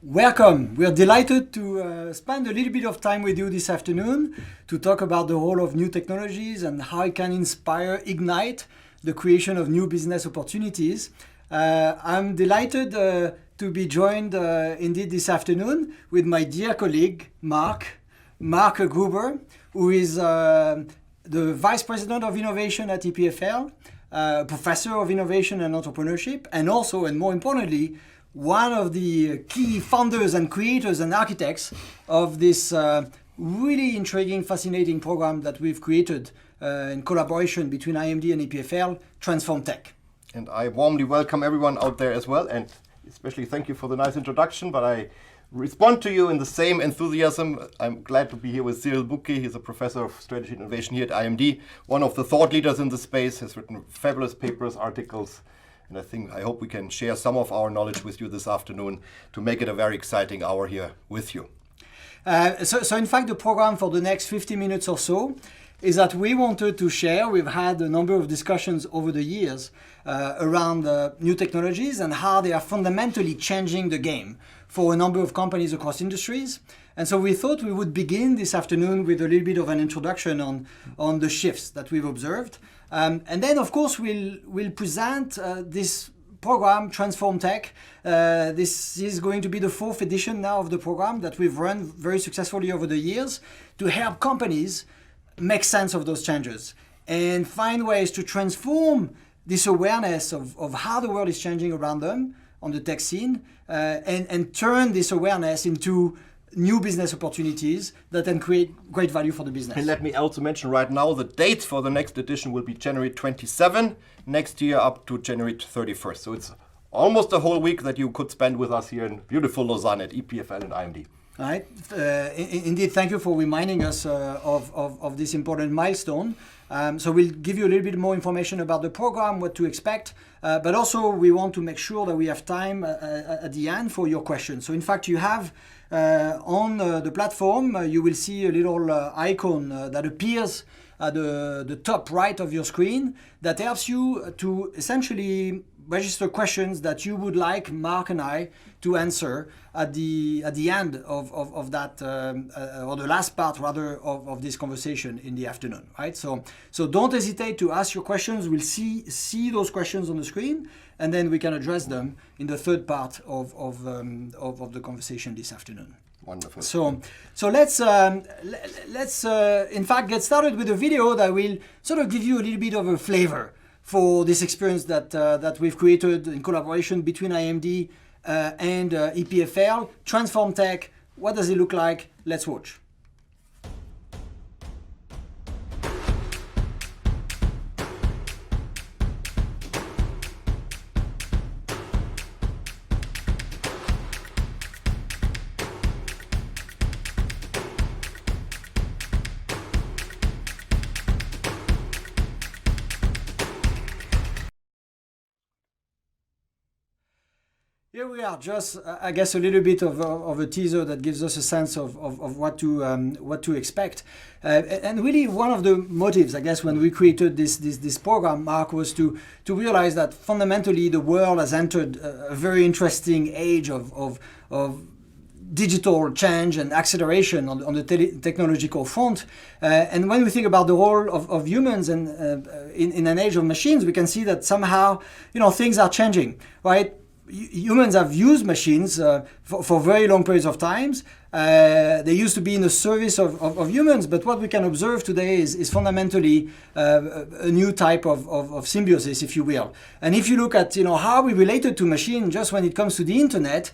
Welcome. We are delighted to spend a little bit of time with you this afternoon to talk about the role of new technologies and how it can inspire, ignite the creation of new business opportunities. I'm delighted to be joined indeed this afternoon with my dear colleague, Marc Gruber, who is the Vice President of Innovation at EPFL, Professor of Innovation and Entrepreneurship, and also, and more importantly, one of the key founders and creators and architects of this really intriguing, fascinating program that we've created in collaboration between IMD and EPFL, TransformTECH. And I warmly welcome everyone out there as well, and especially thank you for the nice introduction, but I respond to you in the same enthusiasm. I'm glad to be here with Cyril Bouquet. He's a professor of strategy and innovation here at IMD, one of the thought leaders in the space, has written fabulous papers, articles, and I hope we can share some of our knowledge with you this afternoon to make it a very exciting hour here with you. So in fact, the program for the next 50 minutes or so is that we wanted to share. We've had a number of discussions over the years around new technologies and how they are fundamentally changing the game for a number of companies across industries. And so we thought we would begin this afternoon with a little bit of an introduction on the shifts that we've observed. And then, of course, we'll present this program, TransformTECH. This is going to be the 4th edition now of the program that we've run very successfully over the years to help companies make sense of those changes and find ways to transform this awareness of how the world is changing around them on the tech scene and turn this awareness into new business opportunities that can create great value for the business. And let me also mention right now, the dates for the next edition will be January 27 next year up to January 31st. So it's almost a whole week that you could spend with us here in beautiful Lausanne at EPFL and IMD. All right. Indeed, thank you for reminding us of this important milestone. So we'll give you a little bit more information about the program, what to expect, but also we want to make sure that we have time at the end for your questions. So in fact, you have on the platform, you will see a little icon that appears at the top right of your screen that helps you to essentially register questions that you would like Marc and I to answer at the end of that, or the last part rather of this conversation in the afternoon, right? So don't hesitate to ask your questions. We'll see those questions on the screen, and then we can address them in the third part of the conversation this afternoon. Wonderful. So let's in fact get started with a video that will sort of give you a little bit of a flavor for this experience that we've created in collaboration between IMD and EPFL. TransformTECH, what does it look like? Let's watch. Here we are, just I guess a little bit of a teaser that gives us a sense of what to expect, and really one of the motives, I guess, when we created this program, Marc, was to realize that fundamentally the world has entered a very interesting age of digital change and acceleration on the technological front, and when we think about the role of humans and in an age of machines, we can see that somehow things are changing, right? Humans have used machines for very long periods of times. They used to be in the service of humans, but what we can observe today is fundamentally a new type of symbiosis, if you will. And if you look at how we related to machine just when it comes to the internet,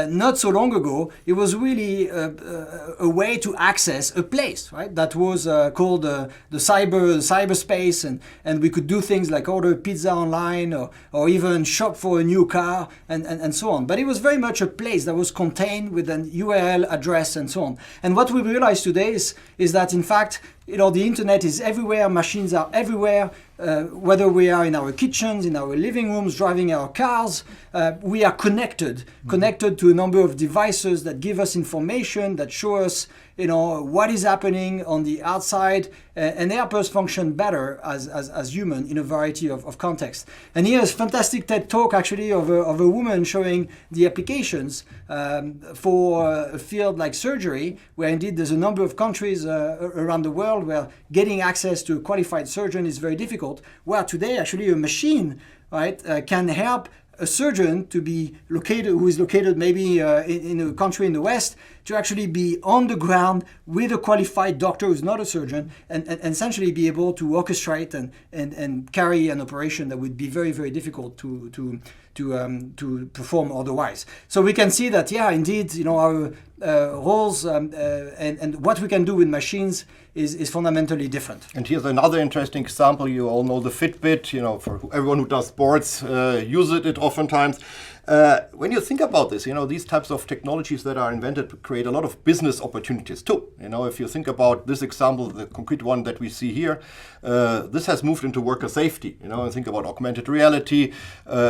not so long ago, it was really a way to access a place, right? That was called the cyberspace, and we could do things like order pizza online or even shop for a new car and so on. But it was very much a place that was contained with an URL address and so on. And what we realize today is that in fact, the internet is everywhere, machines are everywhere, whether we are in our kitchens, in our living rooms, driving our cars, we are connected to a number of devices that give us information, that show us, what is happening on the outside, and help us function better as human in a variety of contexts. And here's a fantastic TED talk actually of a woman showing the applications for a field like surgery, where indeed there's a number of countries around the world where getting access to a qualified surgeon is very difficult, where today actually a machine, right, can help a surgeon to be located, who is located maybe in a country in the West, to actually be on the ground with a qualified doctor who's not a surgeon, and essentially be able to orchestrate and carry an operation that would be very, very difficult to perform otherwise. So we can see that, yeah, indeed, our roles and what we can do with machines is fundamentally different. And here's another interesting example. You all know the Fitbit. For everyone who does sports, use it oftentimes. When you think about this, these types of technologies that are invented create a lot of business opportunities too. If you think about this example, the concrete one that we see here, this has moved into worker safety. And think about augmented reality,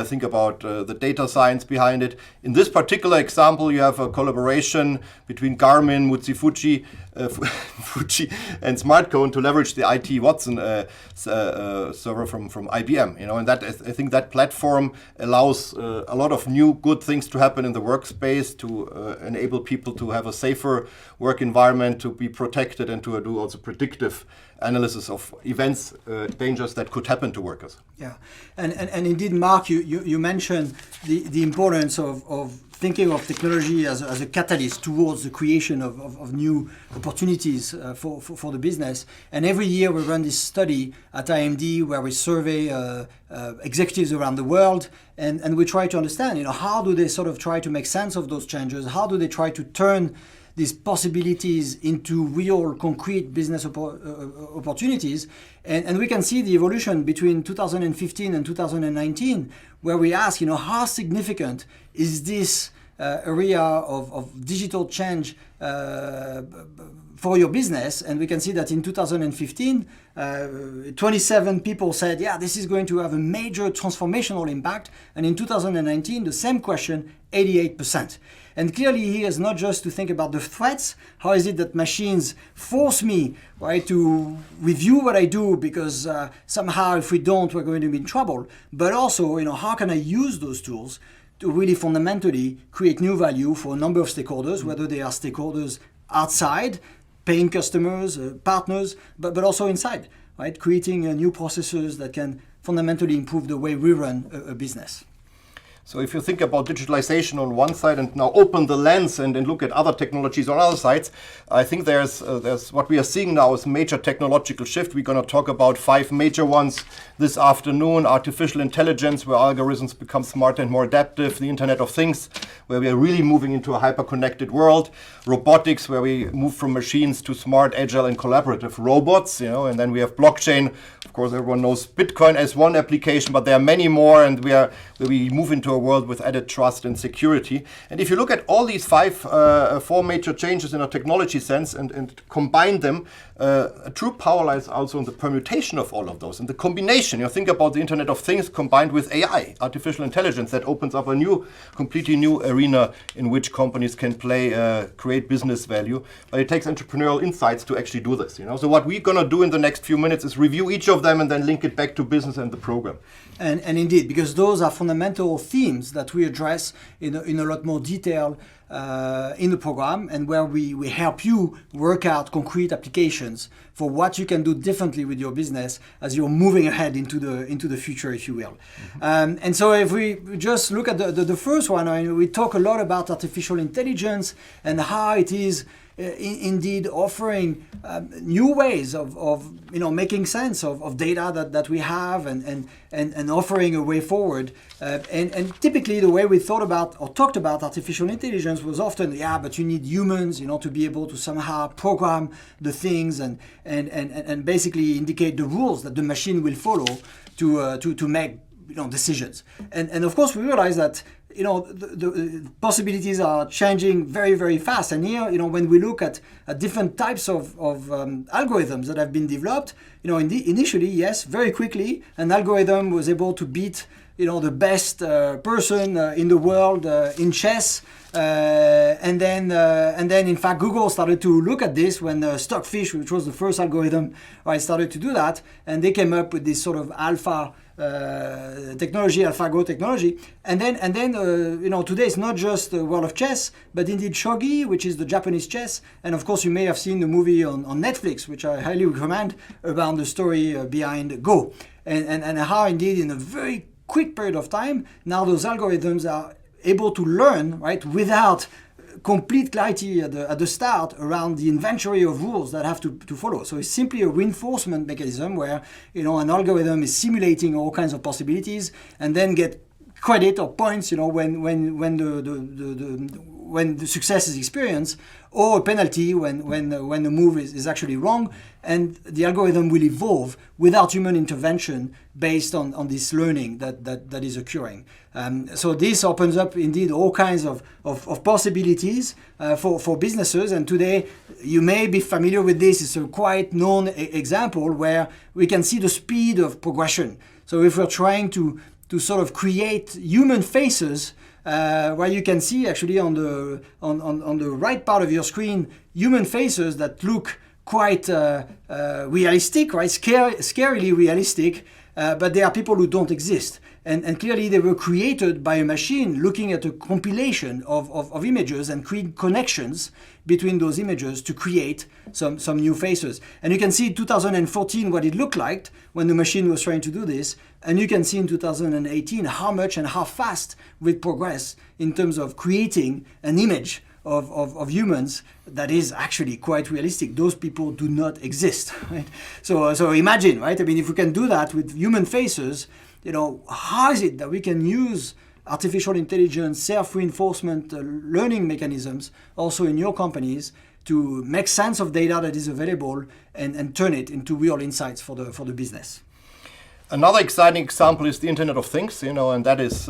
think about the data science behind it. In this particular example, you have a collaboration between Garmin, Fuji, and Smartcone to leverage the IT Watson server from IBM. And that, I think that platform allows a lot of new good things to happen in the workspace, to enable people to have a safer work environment, to be protected, and to do also predictive analysis of events, dangers that could happen to workers. Yeah, and indeed, Marc, you mentioned the importance of thinking of technology as a catalyst towards the creation of new opportunities for the business. And every year we run this study at IMD where we survey executives around the world, and we try to understand, how do they sort of try to make sense of those changes? How do they try to turn these possibilities into real concrete business opportunities? And we can see the evolution between 2015 and 2019, where we ask, how significant is this area of digital change for your business? And we can see that in 2015, 27 people said, yeah, this is going to have a major transformational impact. And in 2019, the same question, 88%. And clearly here is not just to think about the threats. How is it that machines force me, right, to review what I do because somehow if we don't, we're going to be in trouble. But also, how can I use those tools to really fundamentally create new value for a number of stakeholders, whether they are stakeholders outside, paying customers, partners, but also inside, right? Creating new processes that can fundamentally improve the way we run a business. So if you think about digitalization on one side and now open the lens and look at other technologies on other sides, I think there's what we are seeing now is a major technological shift. We're going to talk about 5 major ones this afternoon. Artificial intelligence, where algorithms become smarter and more adaptive. The Internet of Things, where we are really moving into a hyper-connected world. Robotics, where we move from machines to smart, agile, and collaborative robots. And then we have blockchain. Of course, everyone knows Bitcoin as one application, but there are many more, and we move into a world with added trust and security. And if you look at all these 4 major changes in a technology sense and combine them, a true power lies also in the permutation of all of those, and the combination. Think about the Internet of Things combined with AI, artificial intelligence, that opens up a completely new arena in which companies can play, create business value. But it takes entrepreneurial insights to actually do this. So what we're going to do in the next few minutes is review each of them and then link it back to business and the program. And indeed, because those are fundamental themes that we address in a lot more detail in the program, and where we help you work out concrete applications for what you can do differently with your business as you're moving ahead into the future, if you will. Mm-hmm. And so if we just look at the first one, we talk a lot about artificial intelligence and how it is indeed offering new ways of making sense of data that we have and offering a way forward. And typically the way we thought about or talked about artificial intelligence was often, but you need humans, to be able to somehow program the things and basically indicate the rules that the machine will follow to make decisions. And of course we realize that the possibilities are changing very, very fast. And here, when we look at different types of algorithms that have been developed, initially, yes, very quickly, an algorithm was able to beat the best person in the world in chess. And then in fact Google started to look at this when Stockfish, which was the first algorithm, started to do that, and they came up with this sort of alpha technology, AlphaGo technology, and then today it's not just the world of chess, but indeed shogi, which is the Japanese chess, and of course you may have seen the movie on Netflix, which I highly recommend, about the story behind Go, and how indeed in a very quick period of time now those algorithms are able to learn, right, without complete clarity at the start around the inventory of rules that have to follow. So it's simply a reinforcement mechanism where an algorithm is simulating all kinds of possibilities and then get credit or points when the success is experienced, or a penalty when the move is actually wrong, and the algorithm will evolve without human intervention based on this learning that is occurring. So this opens up indeed all kinds of possibilities for businesses, and today you may be familiar with this. It's a quite known example where we can see the speed of progression. So if we're trying to sort of create human faces, where you can see actually on the right part of your screen human faces that look quite realistic, right? Scarily realistic, but they are people who don't exist. And clearly they were created by a machine looking at a compilation of images and create connections between those images to create some new faces. And you can see in 2014 what it looked like when the machine was trying to do this. And you can see in 2018 how much and how fast we progress in terms of creating an image of humans that is actually quite realistic. Those people do not exist, right? So imagine, right? I mean, if we can do that with human faces, how is it that we can use artificial intelligence, self-reinforcement learning mechanisms also in your companies to make sense of data that is available and turn it into real insights for the business? Another exciting example is the Internet of Things, and that is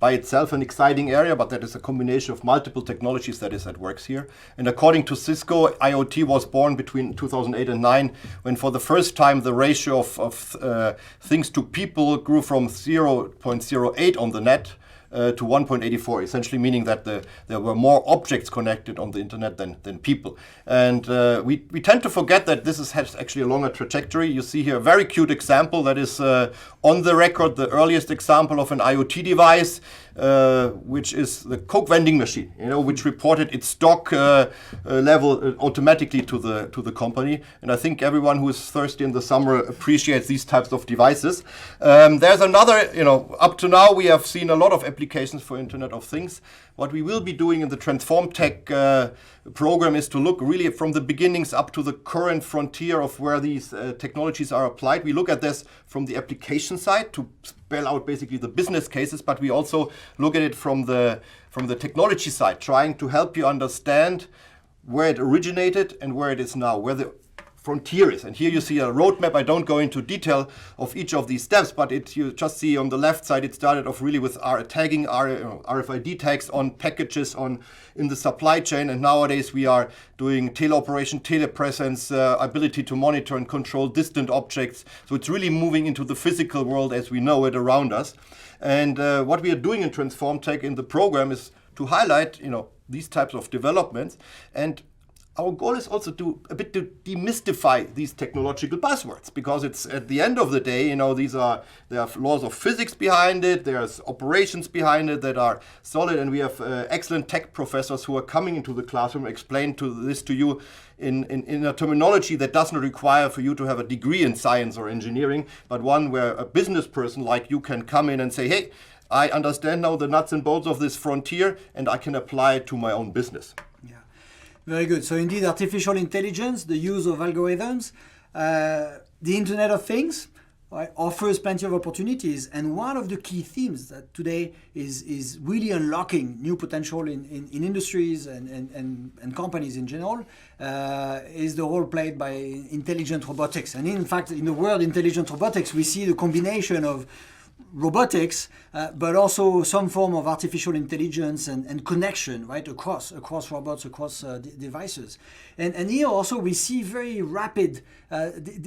by itself an exciting area, but that is a combination of multiple technologies that is at work here. And according to Cisco, IoT was born between 2008 and 2009, when for the first time the ratio of things to people grew from 0.08 on the net to 1.84, essentially meaning that there were more objects connected on the internet than people. And we tend to forget that this has actually a longer trajectory. You see here a very cute example that is on the record, the earliest example of an IoT device, which is the Coke vending machine, which reported its stock level automatically to the company. And I think everyone who is thirsty in the summer appreciates these types of devices. There's another, up to now we have seen a lot of applications for Internet of Things. What we will be doing in the TransformTECH program is to look really from the beginnings up to the current frontier of where these technologies are applied. We look at this from the application side to spell out basically the business cases, but we also look at it from the technology side, trying to help you understand where it originated and where it is now, where the frontier is. And here you see a roadmap. I don't go into detail of each of these steps, but you just see on the left side, it started off really with tagging, RFID tags on packages in the supply chain. And nowadays we are doing teleoperation, telepresence, ability to monitor and control distant objects. So it's really moving into the physical world as we know it around us. And what we are doing in TransformTECH in the program is to highlight, these types of developments. And our goal is also to demystify these technological buzzwords, because it's at the end of the day, there are laws of physics behind it, there's operations behind it that are solid, and we have excellent tech professors who are coming into the classroom, explain this to you in a terminology that does not require for you to have a degree in science or engineering, but one where a business person like you can come in and say, hey, I understand now the nuts and bolts of this frontier, and I can apply it to my own business. Very good. So indeed, artificial intelligence, the use of algorithms, the Internet of Things, right, offers plenty of opportunities. And one of the key themes that today is really unlocking new potential in industries and companies in general is the role played by intelligent robotics. And in fact, in the word intelligent robotics, we see the combination of robotics, but also some form of artificial intelligence and connection, right, across robots, across devices. And here also we see very rapid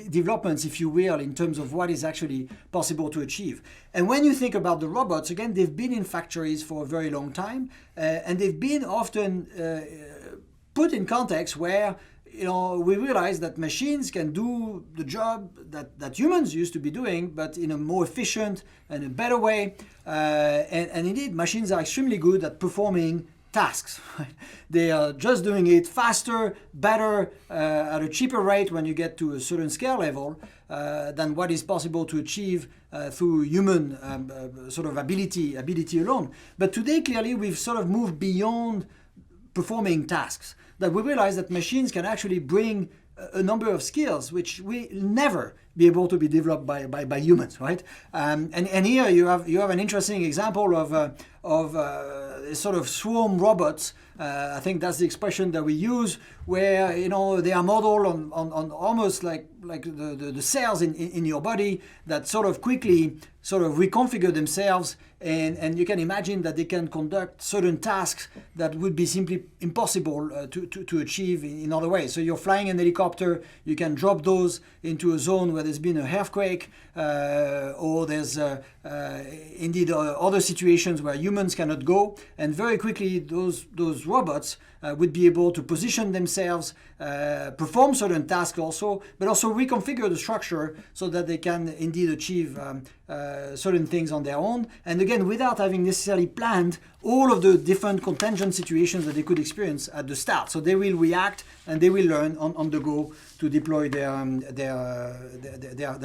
developments, if you will, in terms of what is actually possible to achieve. And when you think about the robots, again, they've been in factories for a very long time, and they've been often put in context where we realize that machines can do the job that humans used to be doing, but in a more efficient and a better way. And indeed, machines are extremely good at performing tasks. They are just doing it faster, better, at a cheaper rate when you get to a certain scale level than what is possible to achieve through human sort of ability alone. But today, clearly, we've sort of moved beyond performing tasks, that we realize that machines can actually bring a number of skills which will never be able to be developed by humans, right? And here you have an interesting example of sort of swarm robots. I think that's the expression that we use, where they are modeled on almost like the cells in your body that sort of quickly sort of reconfigure themselves, and you can imagine that they can conduct certain tasks that would be simply impossible to achieve in other ways. So you're flying an helicopter, you can drop those into a zone where there's been a earthquake, or there's indeed other situations where humans cannot go, and very quickly those robots would be able to position themselves, perform certain tasks also, but also reconfigure the structure so that they can indeed achieve certain things on their own. And again, without having necessarily planned all of the different contingent situations that they could experience at the start. So they will react and they will learn on the go to deploy their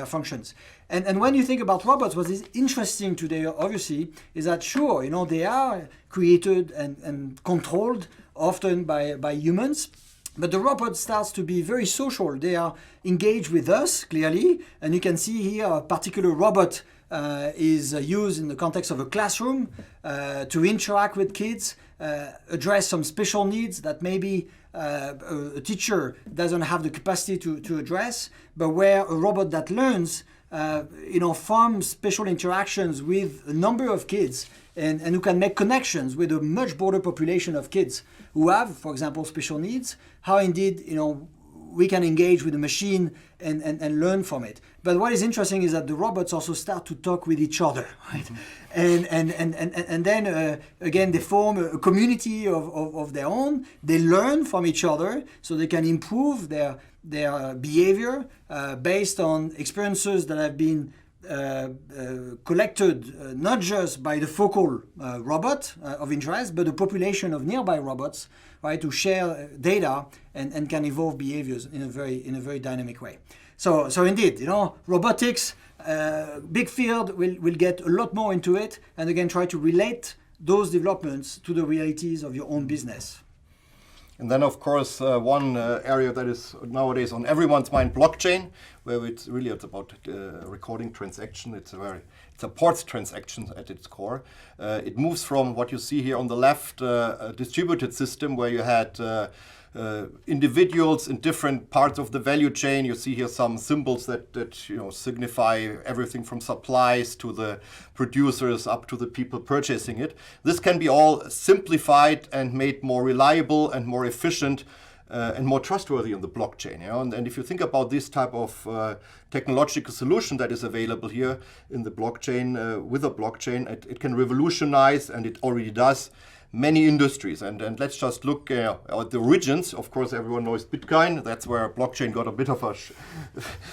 functions. And when you think about robots, what is interesting today, obviously, is that sure, they are created and controlled often by humans, but the robot starts to be very social. They are engaged with us, clearly, and you can see here a particular robot is used in the context of a classroom to interact with kids, address some special needs that maybe a teacher doesn't have the capacity to address, but where a robot that learns forms special interactions with a number of kids and who can make connections with a much broader population of kids who have, for example, special needs, how indeed, we can engage with the machine and learn from it. But what is interesting is that the robots also start to talk with each other, right? And then again, they form a community of their own. They learn from each other so they can improve their behavior based on experiences that have been collected not just by the focal robot of interest, but the population of nearby robots, right, to share data and can evolve behaviors in a very dynamic way. So indeed, robotics, big field, will get a lot more into it, and again try to relate those developments to the realities of your own business. And then, of course, one area that is nowadays on everyone's mind, blockchain, where it's about recording transaction. It's a ports transaction at its core. It moves from what you see here on the left, a distributed system where you had individuals in different parts of the value chain. You see here some symbols that signify everything from supplies to the producers up to the people purchasing it. This can be all simplified and made more reliable and more efficient and more trustworthy on the blockchain. And if you think about this type of technological solution that is available here in the blockchain, with a blockchain, it can revolutionize, and it already does, many industries. And let's just look at the origins. Of course, everyone knows Bitcoin. That's where blockchain got a bit of a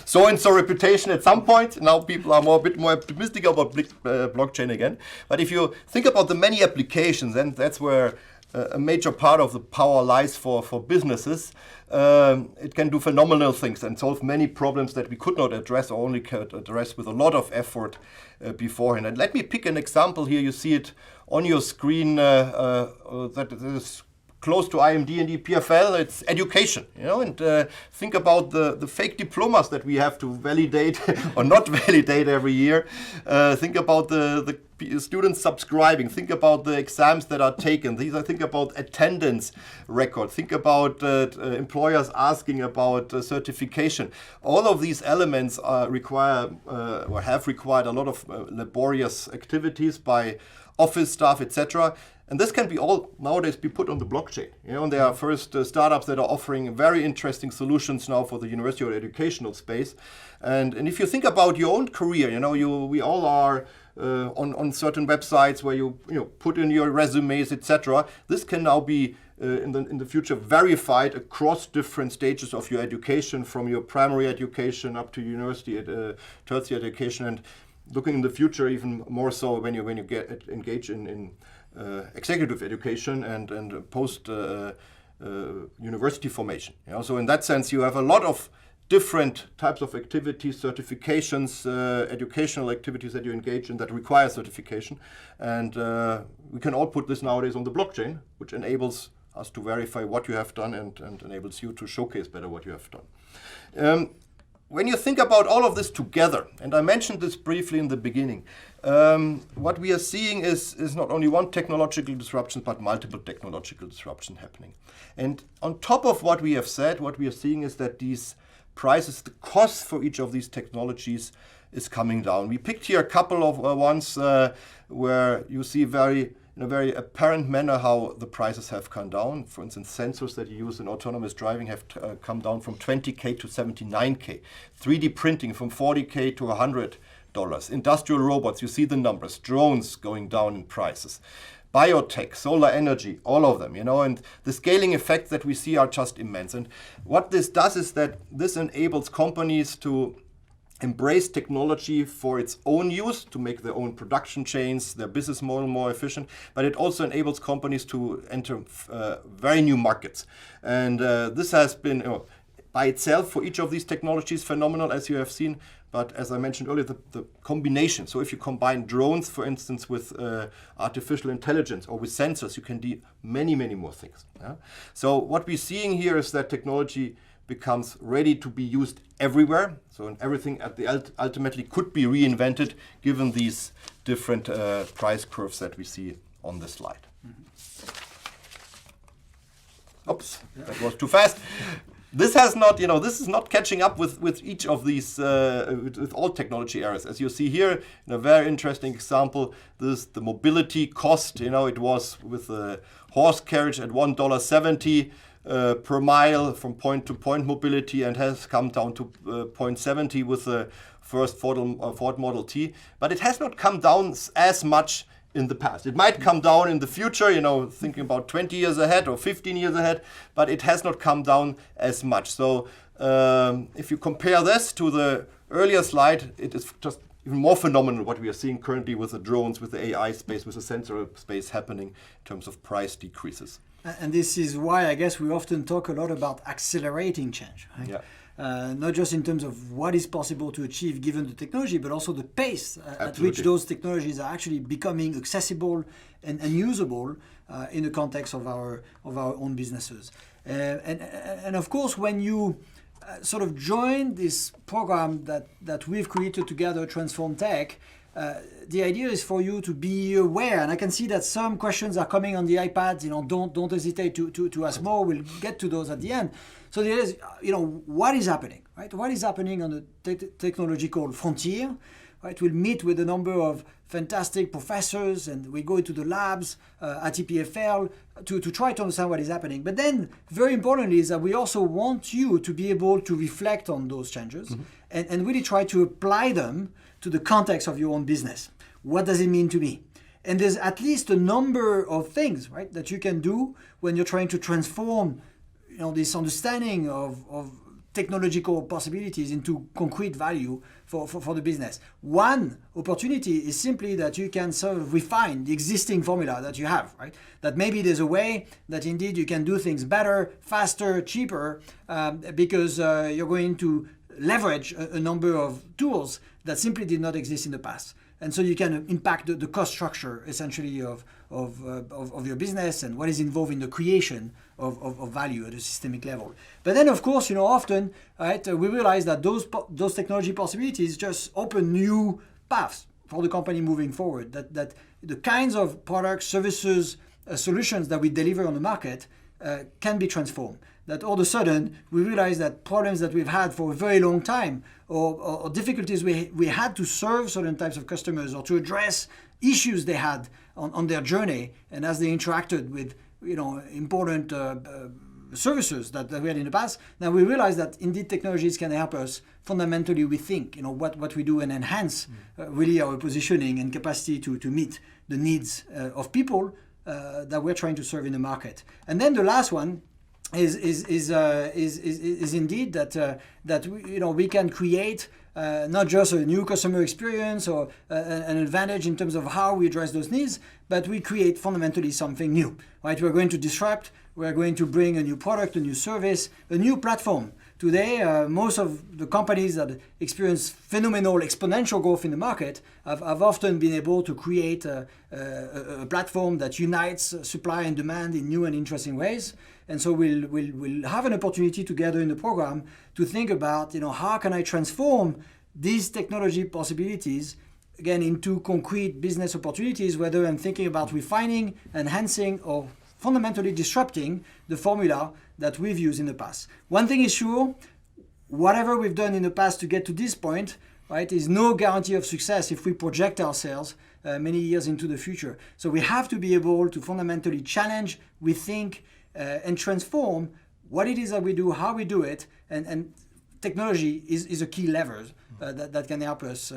so-and-so reputation at some point. Now people are a bit more optimistic about blockchain again. But if you think about the many applications, and that's where a major part of the power lies for businesses. It can do phenomenal things and solve many problems that we could not address or only could address with a lot of effort beforehand. And let me pick an example here. You see it on your screen that is close to IMD and EPFL, it's education, and think about the fake diplomas that we have to validate or not validate every year. Think about the students subscribing. Think about the exams that are taken. Think about attendance record. Think about employers asking about certification. All of these elements require or have required a lot of laborious activities by office staff, etc. And this can be all nowadays be put on the blockchain. And there are first startups that are offering very interesting solutions now for the university or educational space. And if you think about your own career, we all are on certain websites where you put in your resumes, etc. This can now be in the future verified across different stages of your education, from your primary education up to university, tertiary education, and looking in the future even more so when you get engaged in executive education and post university formation. So in that sense, you have a lot of different types of activities, certifications, educational activities that you engage in that require certification. And we can all put this nowadays on the blockchain, which enables us to verify what you have done and enables you to showcase better what you have done. When you think about all of this together, and I mentioned this briefly in the beginning, what we are seeing is not only one technological disruption, but multiple technological disruption happening. And on top of what we have said, what we are seeing is that these prices, the cost for each of these technologies is coming down. We picked here a couple of ones where you see in a very apparent manner how the prices have come down. For instance, sensors that you use in autonomous driving have come down from 20K to 79K. 3D printing from 40K to $100. Industrial robots, you see the numbers. Drones going down in prices. Biotech, solar energy, all of them, and the scaling effects that we see are just immense. And what this does is that this enables companies to embrace technology for its own use, to make their own production chains, their business model more efficient, but it also enables companies to enter very new markets. And this has been, by itself, for each of these technologies, phenomenal, as you have seen. But as I mentioned earlier, the combination. So if you combine drones, for instance, with artificial intelligence or with sensors, you can do many, many more things. Yeah? So what we're seeing here is that technology becomes ready to be used everywhere. So everything at the ultimately could be reinvented given these different price curves that we see on this slide. Oops, that was too fast. This has not, this is not catching up with each of these, with all technology areas. As you see here, in a very interesting example, this is the mobility cost. It was with a horse carriage at $1.70 per mile from point to point mobility, and has come down to 0.70 with the first Ford Model T. But it has not come down as much in the past. It might come down in the future, thinking about 20 years ahead or 15 years ahead, but it has not come down as much. So if you compare this to the earlier slide, it is just even more phenomenal what we are seeing currently with the drones, with the AI space, with the sensor space happening in terms of price decreases. And this is why I guess we often talk a lot about accelerating change, right? Yeah. Not just in terms of what is possible to achieve given the technology, but also the pace at which those technologies are actually becoming accessible and usable in the context of our own businesses. And of course, when you sort of join this program that we've created together, TransformTECH, the idea is for you to be aware, and I can see that some questions are coming on the iPads. Don't hesitate to ask more. We'll get to those at the end. So there is, what is happening, right? What is happening on the technological frontier, right? We'll meet with a number of fantastic professors, and we go into the labs at EPFL to try to understand what is happening. But then, very importantly, is that we also want you to be able to reflect on those changes and really try to apply them to the context of your own business. What does it mean to me? And there's at least a number of things, right, that you can do when you're trying to transform, this understanding of technological possibilities into concrete value for the business. One opportunity is simply that you can sort of refine the existing formula that you have, right? That maybe there's a way that indeed you can do things better, faster, cheaper, because you're going to leverage a number of tools that simply did not exist in the past. and so you can impact the cost structure essentially of your business and what is involved in the creation of value at a systemic level. But then, of course, often, right, we realize that those technology possibilities just open new paths for the company moving forward. That the kinds of products, services, solutions that we deliver on the market can be transformed. That all of a sudden we realize that problems that we've had for a very long time, or difficulties we had to serve certain types of customers or to address issues they had on their journey, and as they interacted with important services that we had in the past, now we realize that indeed technologies can help us fundamentally rethink what we do and enhance really our positioning and capacity to meet the needs of people that we're trying to serve in the market. And then the last one is indeed that we can create not just a new customer experience or an advantage in terms of how we address those needs, but we create fundamentally something new. Right? We're going to disrupt. We're going to bring a new product, a new service, a new platform. Today, most of the companies that experience phenomenal exponential growth in the market have often been able to create a platform that unites supply and demand in new and interesting ways. And so we'll have an opportunity together in the program to think about, how can I transform these technology possibilities again into concrete business opportunities, whether I'm thinking about refining, enhancing, or fundamentally disrupting the formula that we've used in the past. One thing is sure, whatever we've done in the past to get to this point, right, is no guarantee of success if we project ourselves many years into the future. So we have to be able to fundamentally challenge, rethink, and transform what it is that we do, how we do it, and technology is a key lever that can help us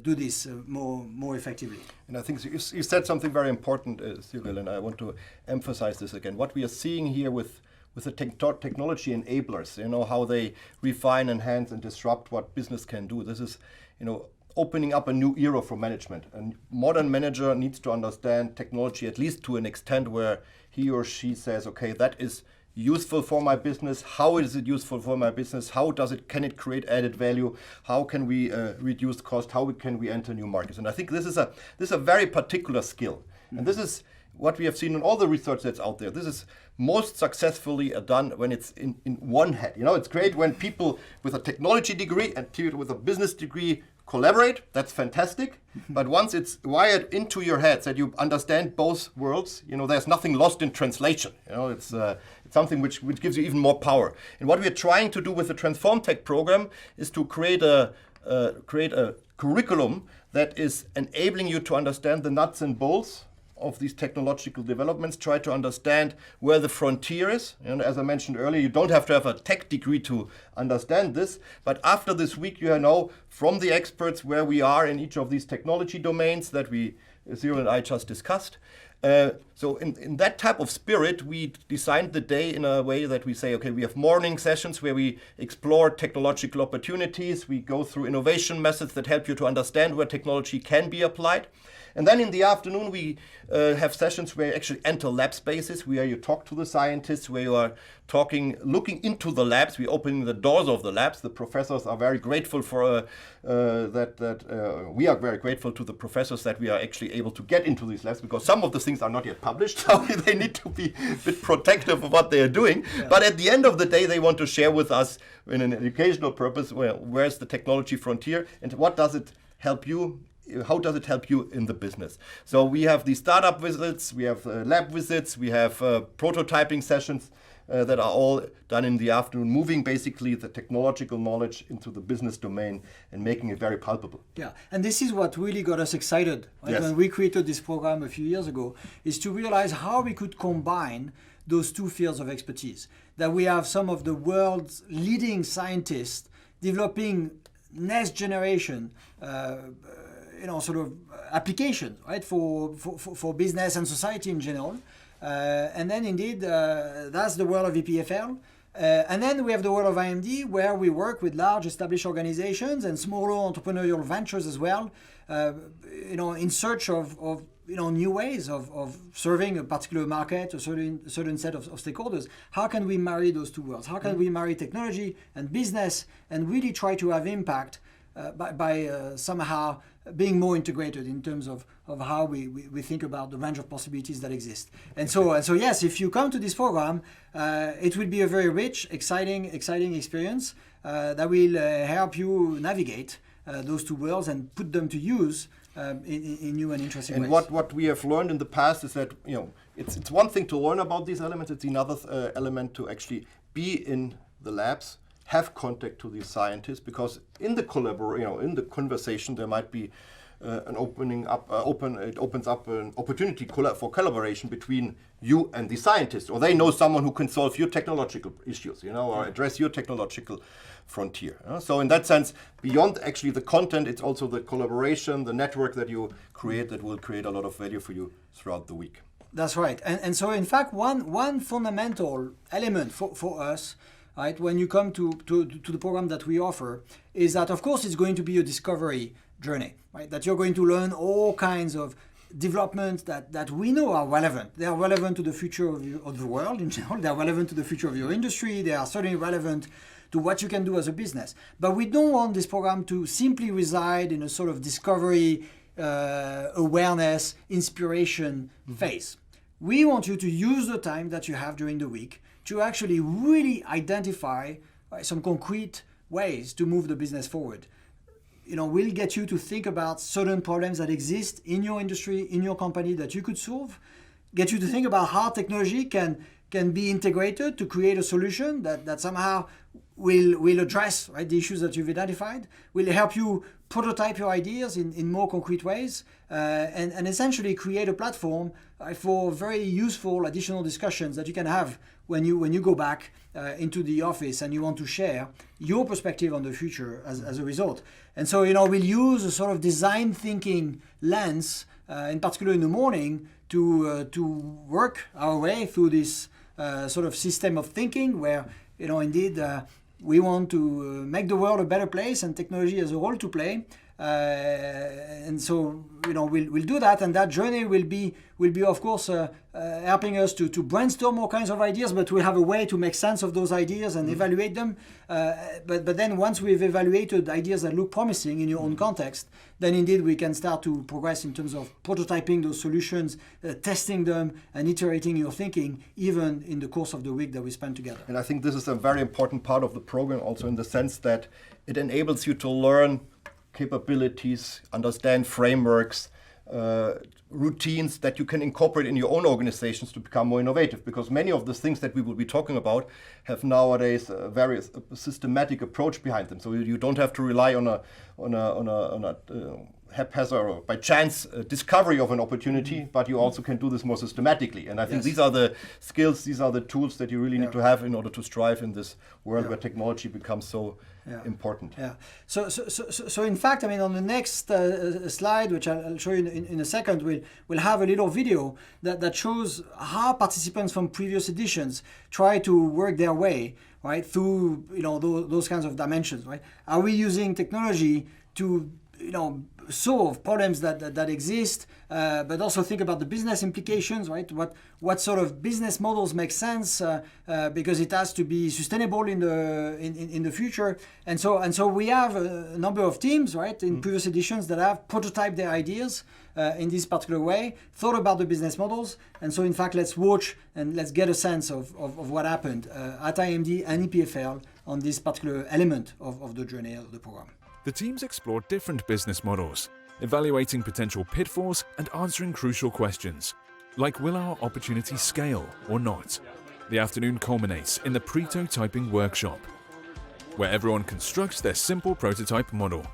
do this more effectively. And I think you said something very important, Cyril, and I want to emphasize this again. What we are seeing here with the technology enablers, how they refine, enhance, and disrupt what business can do. This is, opening up a new era for management. A modern manager needs to understand technology at least to an extent where he or she says, okay, that is useful for my business. How is it useful for my business? Can it create added value? How can we reduce cost? How can we enter new markets? And I think this is a very particular skill. Mm-hmm. And this is what we have seen in all the research that's out there. This is most successfully done when it's in one head. It's great when people with a technology degree and people with a business degree collaborate. That's fantastic. But once it's wired into your heads that you understand both worlds, there's nothing lost in translation. It's something which gives you even more power. And what we are trying to do with the TransformTECH program is to create a curriculum that is enabling you to understand the nuts and bolts of these technological developments, try to understand where the frontier is. As I mentioned earlier, you don't have to have a tech degree to understand this, but after this week you know from the experts where we are in each of these technology domains that Cyril and I just discussed. So in that type of spirit, we designed the day in a way that we say, okay, we have morning sessions where we explore technological opportunities. We go through innovation methods that help you to understand where technology can be applied. And then in the afternoon, we have sessions where you actually enter lab spaces, where you talk to the scientists, where you are looking into the labs. We're opening the doors of the labs. The professors are very grateful for we are very grateful to the professors that we are actually able to get into these labs, because some of the things are not yet published, so they need to be a bit protective of what they are doing. Yeah. But at the end of the day, they want to share with us in an educational purpose, where's the technology frontier and what does it help you? How does it help you in the business? So we have the startup visits, we have lab visits, we have prototyping sessions that are all done in the afternoon, moving basically the technological knowledge into the business domain and making it very palpable. Yeah, and this is what really got us excited when we created this program a few years ago, is to realize how we could combine those two fields of expertise. That we have some of the world's leading scientists developing next generation sort of applications, right, for business and society in general. And then indeed, that's the world of EPFL. And then we have the world of IMD, where we work with large established organizations and smaller entrepreneurial ventures as well, in search of new ways of serving a particular market, a certain set of stakeholders. How can we marry those two worlds? How can we marry technology and business and really try to have impact by somehow being more integrated in terms of how we think about the range of possibilities that exist. And so yes, if you come to this program, it will be a very rich, exciting experience that will help you navigate those two worlds and put them to use in new and interesting ways. And what we have learned in the past is that it's one thing to learn about these elements. It's another element to actually be in the labs, have contact to these scientists, because in the in the conversation there might be an opening up. It opens up an opportunity for collaboration between you and the scientist, or they know someone who can solve your technological issues, or address your technological frontier. So in that sense, beyond actually the content, it's also the collaboration, the network that you create that will create a lot of value for you throughout the week. That's right. And so in fact, one fundamental element for us, right, when you come to the program that we offer, is that of course it's going to be a discovery journey, right? That you're going to learn all kinds of developments that we know are relevant. They are relevant to the future of the world in general. They are relevant to the future of your industry. They are certainly relevant to what you can do as a business. But we don't want this program to simply reside in a sort of discovery, awareness, inspiration phase. We want you to use the time that you have during the week to actually really identify some concrete ways to move the business forward. We'll get you to think about certain problems that exist in your industry, in your company that you could solve, get you to think about how technology can be integrated to create a solution that somehow will address, right, the issues that you've identified, will help you prototype your ideas in more concrete ways, and essentially create a platform for very useful additional discussions that you can have when you go back into the office and you want to share your perspective on the future as a result. And so we'll use a sort of design thinking lens, in particular in the morning, to work our way through this sort of system of thinking where indeed we want to make the world a better place and technology has a role to play. And so we'll do that, and that journey will be of course helping us to brainstorm all kinds of ideas, but we'll have a way to make sense of those ideas and evaluate them. But then once we've evaluated ideas that look promising in your own context, then indeed we can start to progress in terms of prototyping those solutions, testing them, and iterating your thinking even in the course of the week that we spend together. And I think this is a very important part of the program also, in the sense that it enables you to learn capabilities, understand frameworks, routines that you can incorporate in your own organizations to become more innovative. Because many of the things that we will be talking about have nowadays a systematic approach behind them. So you don't have to rely on a haphazard or by chance discovery of an opportunity, but you also can do this more systematically. And I think these are the skills, these are the tools that you really need to have in order to strive in this world where technology becomes so important. Yeah. So in fact, on the next slide, which I'll show you in a second, we'll have a little video that shows how participants from previous editions try to work their way right through those kinds of dimensions. Right? Are we using technology to solve problems that exist, but also think about the business implications, right? What sort of business models make sense because it has to be sustainable in the future, and so we have a number of teams, right, in previous editions that have prototyped their ideas in this particular way, thought about the business models, and so in fact let's watch and let's get a sense of what happened at IMD and EPFL on this particular element of the journey of the program. The teams explored different business models, evaluating potential pitfalls and answering crucial questions, like will our opportunity scale or not? The afternoon culminates in the prototyping workshop, where everyone constructs their simple prototype model.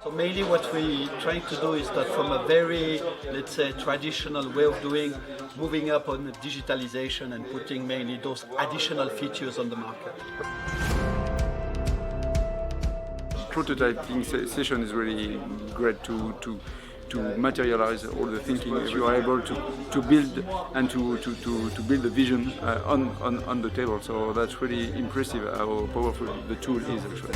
So mainly what we try to do is that from a very, let's say, traditional way of doing, moving up on digitalization and putting mainly those additional features on the market. Prototyping session is really great to materialize all the thinking. You are able to build and to build a vision on the table. So that's really impressive how powerful the tool is actually.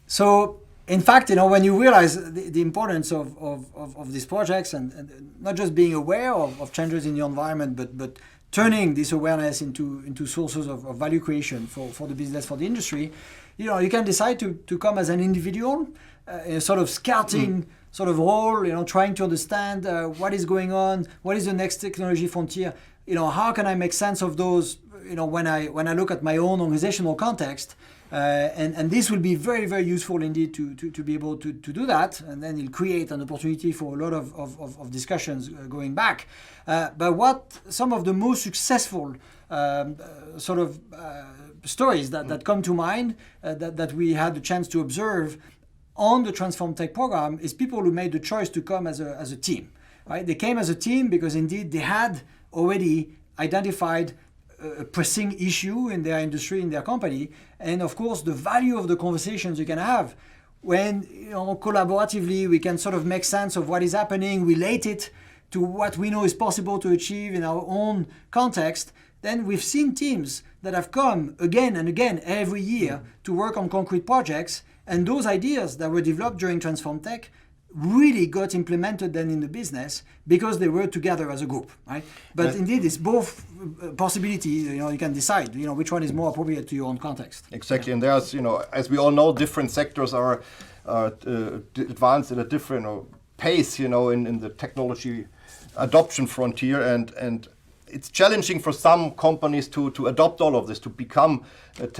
So in fact, when you realize the importance of these projects and not just being aware of changes in your environment, but turning this awareness into sources of value creation for the business, for the industry, you can decide to come as an individual, in a sort of scouting sort of role, trying to understand what is going on, what is the next technology frontier, how can I make sense of those, when I look at my own organizational context. And this will be very, very useful indeed to be able to do that, and then it'll create an opportunity for a lot of discussions going back. But what some of the most successful stories that come to mind that we had the chance to observe on the TransformTECH program is people who made the choice to come as a team. Right? They came as a team because indeed they had already identified a pressing issue in their industry, in their company, and of course the value of the conversations you can have when collaboratively we can sort of make sense of what is happening, relate it to what we know is possible to achieve in our own context. Then we've seen teams that have come again and again every year to work on concrete projects, and those ideas that were developed during TransformTECH really got implemented then in the business because they were together as a group, right? But indeed, it's both possibilities. You can decide, which one is more appropriate to your own context. Exactly, and there's, as we all know, different sectors are advanced at a different pace, in the technology adoption frontier, and it's challenging for some companies to adopt all of this, to become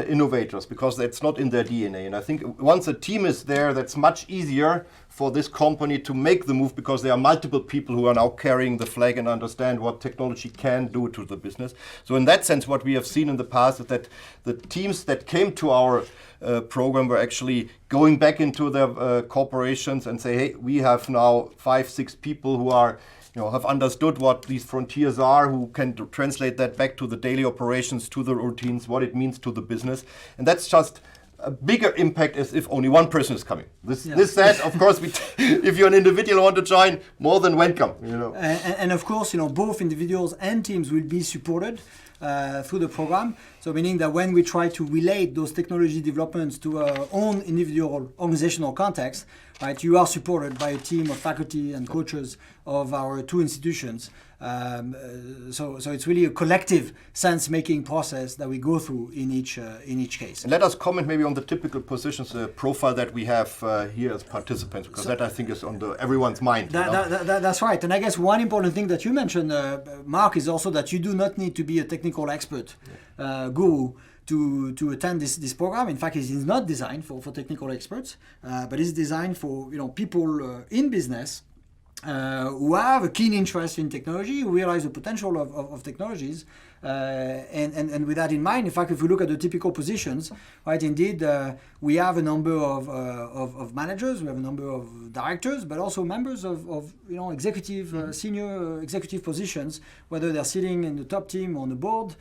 innovators, because it's not in their DNA. And I think once a team is there, that's much easier for this company to make the move, because there are multiple people who are now carrying the flag and understand what technology can do to the business. So in that sense, what we have seen in the past is that the teams that came to our program were actually going back into their corporations and say, hey, we have now 5-6 people who are have understood what these frontiers are, who can translate that back to the daily operations, to the routines, what it means to the business. And that's just a bigger impact as if only one person is coming. This said, of course, if you're an individual who want to join, more than welcome. And of course, both individuals and teams will be supported through the program. So meaning that when we try to relate those technology developments to our own individual organizational context, right, you are supported by a team of faculty and coaches of our two institutions. So it's really a collective sense-making process that we go through in each case. And let us comment maybe on the typical positions profile that we have here as participants, because that I think is on everyone's mind. That's right. And I guess one important thing that you mentioned, Marc, is also that you do not need to be a technical expert, guru, to attend this program. In fact, it is not designed for technical experts, but it's designed for people in business who have a keen interest in technology, who realize the potential of technologies, and with that in mind, in fact, if we look at the typical positions, right, indeed, we have a number of managers, we have a number of directors, but also members of executive, senior executive positions, whether they're sitting in the top team or on the board,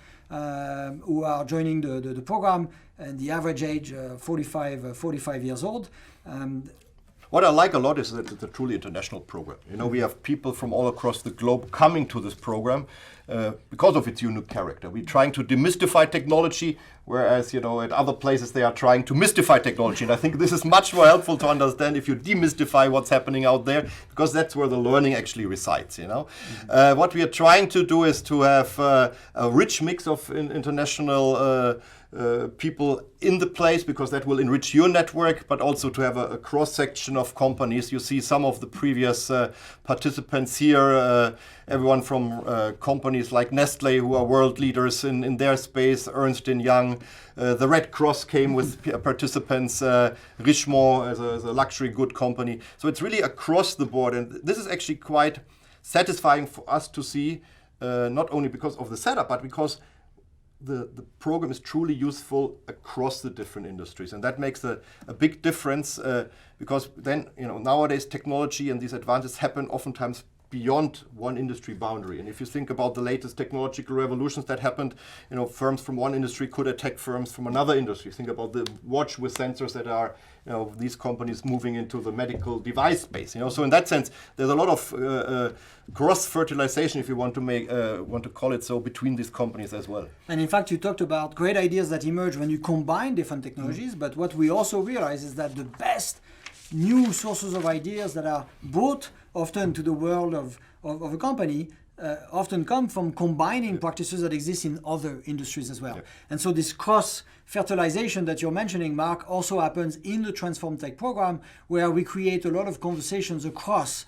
who are joining the program, and the average age 45 years old. What I like a lot is that it's a truly international program. We have people from all across the globe coming to this program because of its unique character. We're trying to demystify technology, whereas at other places they are trying to mystify technology. And I think this is much more helpful to understand if you demystify what's happening out there, because that's where the learning actually resides. What we are trying to do is to have a rich mix of international people in the place, because that will enrich your network, but also to have a cross-section of companies. You see some of the previous participants here, everyone from companies like Nestle, who are world leaders in their space, Ernst & Young. The Red Cross came with participants, Richemont as a luxury good company. So it's really across the board, and this is actually quite satisfying for us to see, not only because of the setup, but because the program is truly useful across the different industries, and that makes a big difference, because then nowadays technology and these advances happen oftentimes beyond one industry boundary. And if you think about the latest technological revolutions that happened, firms from one industry could attack firms from another industry. Think about the watch with sensors that are these companies moving into the medical device space. So in that sense, there's a lot of cross-fertilization, if you want to call it so, between these companies as well. And in fact, you talked about great ideas that emerge when you combine different technologies, but what we also realize is that the best new sources of ideas that are brought often to the world of a company often come from combining practices that exist in other industries as well. And so this cross-fertilization that you're mentioning, Marc, also happens in the TransformTECH program, where we create a lot of conversations across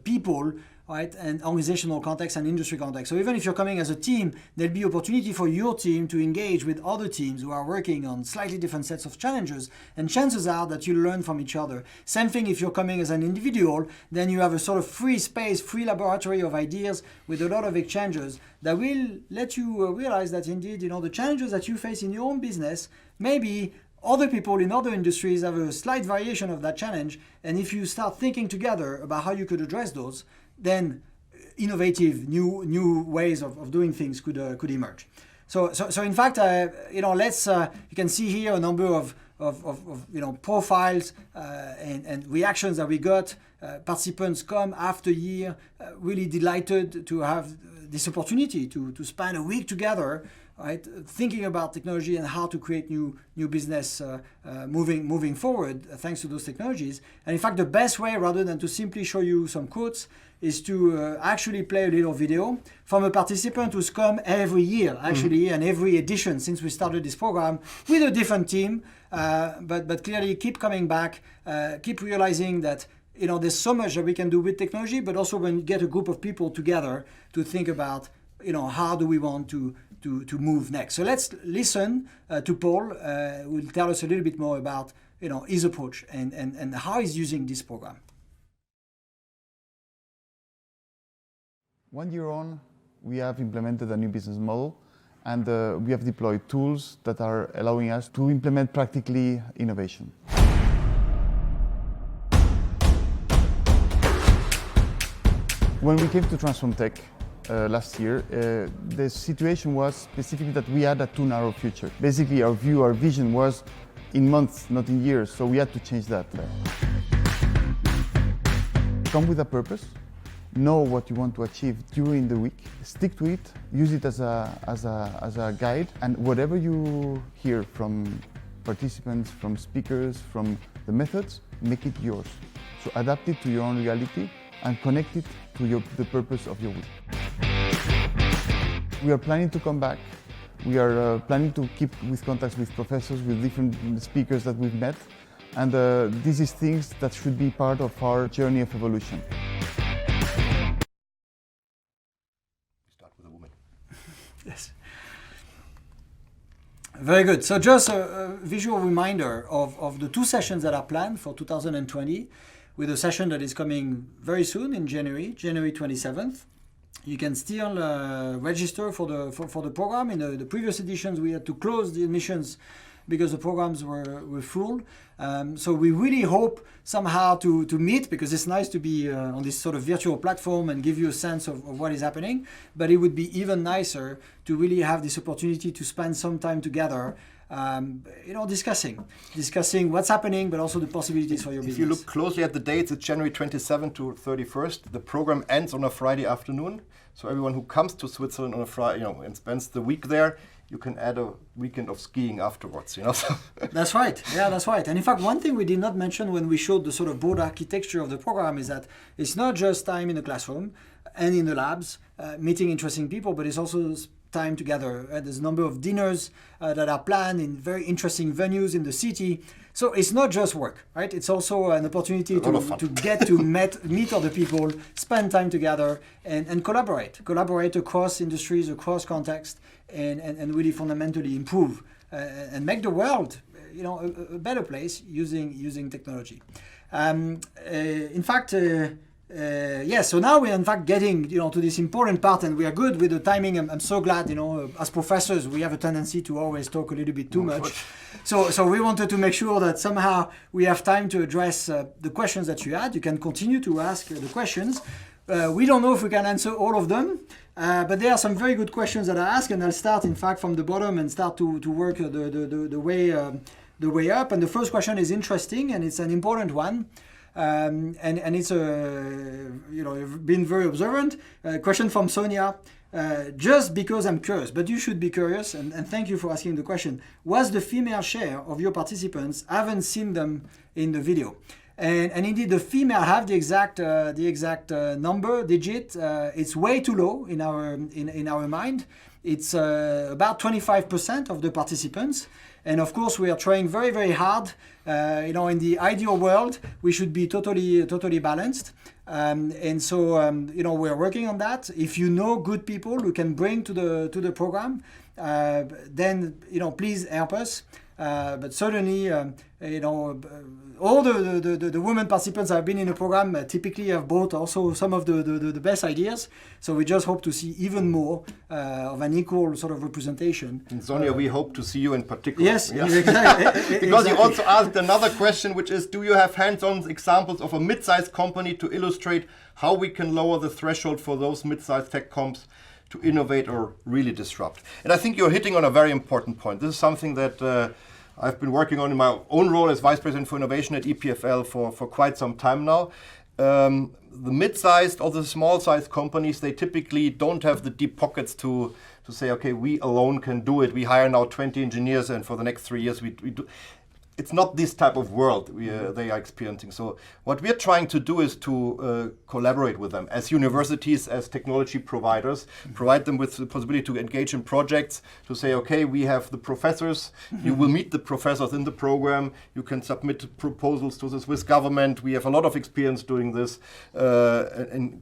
people, right, and organizational context and industry context. So even if you're coming as a team, there'll be opportunity for your team to engage with other teams who are working on slightly different sets of challenges, and chances are that you'll learn from each other. Same thing if you're coming as an individual, then you have a sort of free space, free laboratory of ideas with a lot of exchanges that will let you realize that indeed, the challenges that you face in your own business, maybe other people in other industries have a slight variation of that challenge, and if you start thinking together about how you could address those, then innovative new ways of doing things could emerge. So in fact, let's you can see here a number of profiles and reactions that we got. Participants come after year, really delighted to have this opportunity to spend a week together, right, thinking about technology and how to create new business moving forward thanks to those technologies. And in fact, the best way, rather than to simply show you some quotes, is to actually play a little video from a participant who's come every year, actually, and every edition since we started this program with a different team, but clearly keep coming back, keep realizing that there's so much that we can do with technology, but also when you get a group of people together to think about, how do we want to move next. So let's listen to Paul, who will tell us a little bit more about his approach and how he's using this program. 1 year on, we have implemented a new business model, and we have deployed tools that are allowing us to implement practically innovation. When we came to TransformTECH last year, the situation was specifically that we had a too narrow future. Basically, our vision was in months, not in years, so we had to change that. Come with a purpose, know what you want to achieve during the week, stick to it, use it as a guide, and whatever you hear from participants, from speakers, from the methods, make it yours. So adapt it to your own reality and connect it to the purpose of your week. We are planning to come back. We are planning to keep with contacts with professors, with different speakers that we've met, and this is things that should be part of our journey of evolution. Start with a woman. Yes. Very good. So just a visual reminder of the two sessions that are planned for 2020, with a session that is coming very soon in January 27th. You can still register for the program. In the previous editions, we had to close the admissions because the programs were full. So we really hope somehow to meet, because it's nice to be on this sort of virtual platform and give you a sense of what is happening. But it would be even nicer to really have this opportunity to spend some time together, discussing what's happening, but also the possibilities for your business. If you look closely at the dates, it's January 27th to 31st. The program ends on a Friday afternoon. So everyone who comes to Switzerland on a Friday, and spends the week there, you can add a weekend of skiing afterwards, That's right. Yeah, that's right. And in fact, one thing we did not mention when we showed the sort of broad architecture of the program is that it's not just time in the classroom and in the labs, meeting interesting people, but it's also time together. There's a number of dinners that are planned in very interesting venues in the city. So it's not just work, right? It's also an opportunity to get to meet other people, spend time together, and collaborate across industries, across context, and really fundamentally improve and make the world, a better place using technology. In fact. So now we're in fact getting to this important part, and we are good with the timing. I'm so glad, as professors we have a tendency to always talk a little bit too much. So we wanted to make sure that somehow we have time to address the questions that you had. You can continue to ask the questions. We don't know if we can answer all of them, but there are some very good questions that are asked, and I'll start in fact from the bottom and start to work the way up. And the first question is interesting, and it's an important one. and it's been very observant. Question from Sonia. Just because I'm curious, but you should be curious, and thank you for asking the question. What's the female share of your participants? I haven't seen them in the video. And indeed, the female have the exact number, digit. It's way too low in our mind. It's about 25% of the participants. And of course, we are trying very, very hard. In the ideal world, we should be totally balanced. And so, we're working on that. If you know good people who can bring to the program, then, please help us. But certainly, all the women participants that have been in the program typically have brought also some of the best ideas. So we just hope to see even more of an equal sort of representation. And Sonia, we hope to see you in particular. Yes, exactly. Because you also asked another question, which is, do you have hands-on examples of a mid-sized company to illustrate how we can lower the threshold for those mid-sized tech comps to innovate or really disrupt? And I think you're hitting on a very important point. This is something that I've been working on in my own role as Vice President for Innovation at EPFL for quite some time now. The mid-sized or the small-sized companies, they typically don't have the deep pockets to say, okay, we alone can do it. We hire now 20 engineers, and for the next 3 years we do. It's not this type of world they are experiencing. So what we're trying to do is to collaborate with them as universities, as technology providers, provide them with the possibility to engage in projects, to say, okay, we have the professors, you will meet the professors in the program, you can submit proposals to the Swiss government. We have a lot of experience doing this, and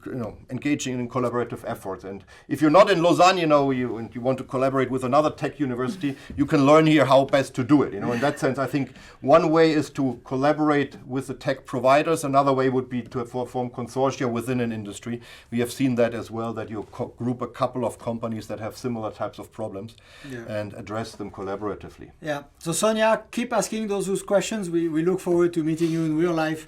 engaging in collaborative efforts. And if you're not in Lausanne, and you want to collaborate with another tech university, you can learn here how best to do it. In that sense, I think one way is to collaborate with the tech providers. Another way would be to form consortia within an industry. We have seen that as well, that you group a couple of companies that have similar types of problems and address them collaboratively. Yeah. So Sonia, keep asking those questions. We look forward to meeting you in real life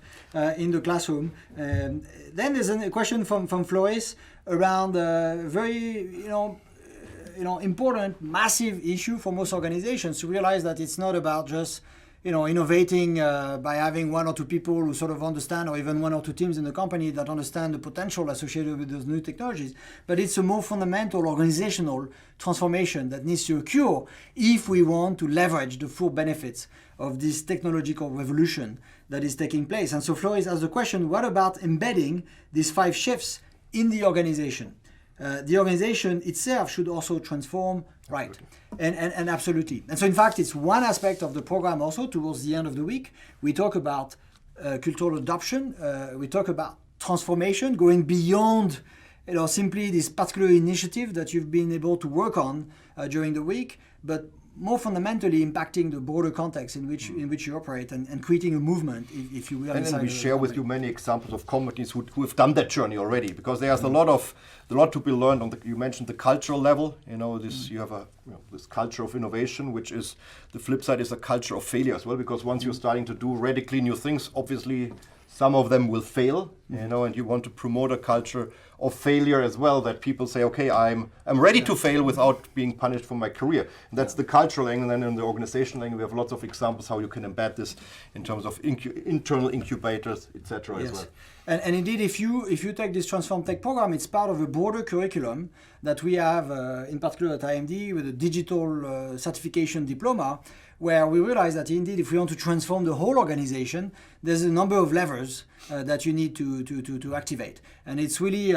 in the classroom. Then there's a question from Floris around very, important, massive issue for most organizations to realize that it's not about just innovating by having one or two people who sort of understand, or even one or two teams in the company that understand the potential associated with those new technologies. But it's a more fundamental organizational transformation that needs to occur if we want to leverage the full benefits of this technological revolution that is taking place. And so Floris asked the question, what about embedding these 5 shifts in the organization? The organization itself should also transform, right? And absolutely. And so in fact, it's one aspect of the program also. Towards the end of the week, we talk about cultural adoption. We talk about transformation, going beyond simply this particular initiative that you've been able to work on during the week, but more fundamentally impacting the broader context in which you operate and creating a movement, if you will. And then we share with you many examples of companies who have done that journey already, because there's a lot to be learned on you mentioned the cultural level. You have this culture of innovation, which is the flip side is a culture of failure as well, because once you're starting to do radically new things, obviously some of them will fail, and you want to promote a culture of failure as well, that people say, okay, I'm ready to fail without being punished for my career. And that's the cultural angle. And then in the organizational angle, we have lots of examples how you can embed this in terms of internal incubators, etc. as well. And indeed, if you take this TransformTECH program, it's part of a broader curriculum that we have, in particular at IMD, with a digital certification diploma, where we realize that indeed, if we want to transform the whole organization, there's a number of levers that you need to activate. And it's really,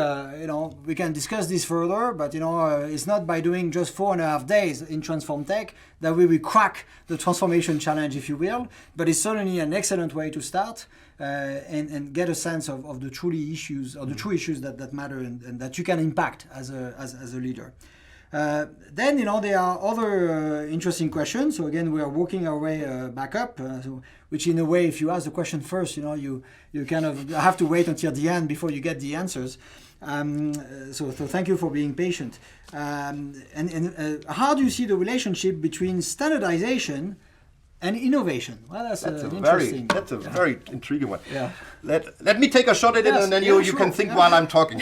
we can discuss this further, but it's not by doing just 4.5 days in TransformTECH that we will crack the transformation challenge, if you will. But it's certainly an excellent way to start and get a sense of the true issues that matter and that you can impact as a leader. Then there are other interesting questions. So again, we are working our way back up, which in a way, if you ask the question first, you kind of have to wait until the end before you get the answers. So thank you for being patient. And how do you see the relationship between standardization and innovation? Well, that's a very intriguing one. Yeah. Let me take a shot at it, and then you can think while I'm talking.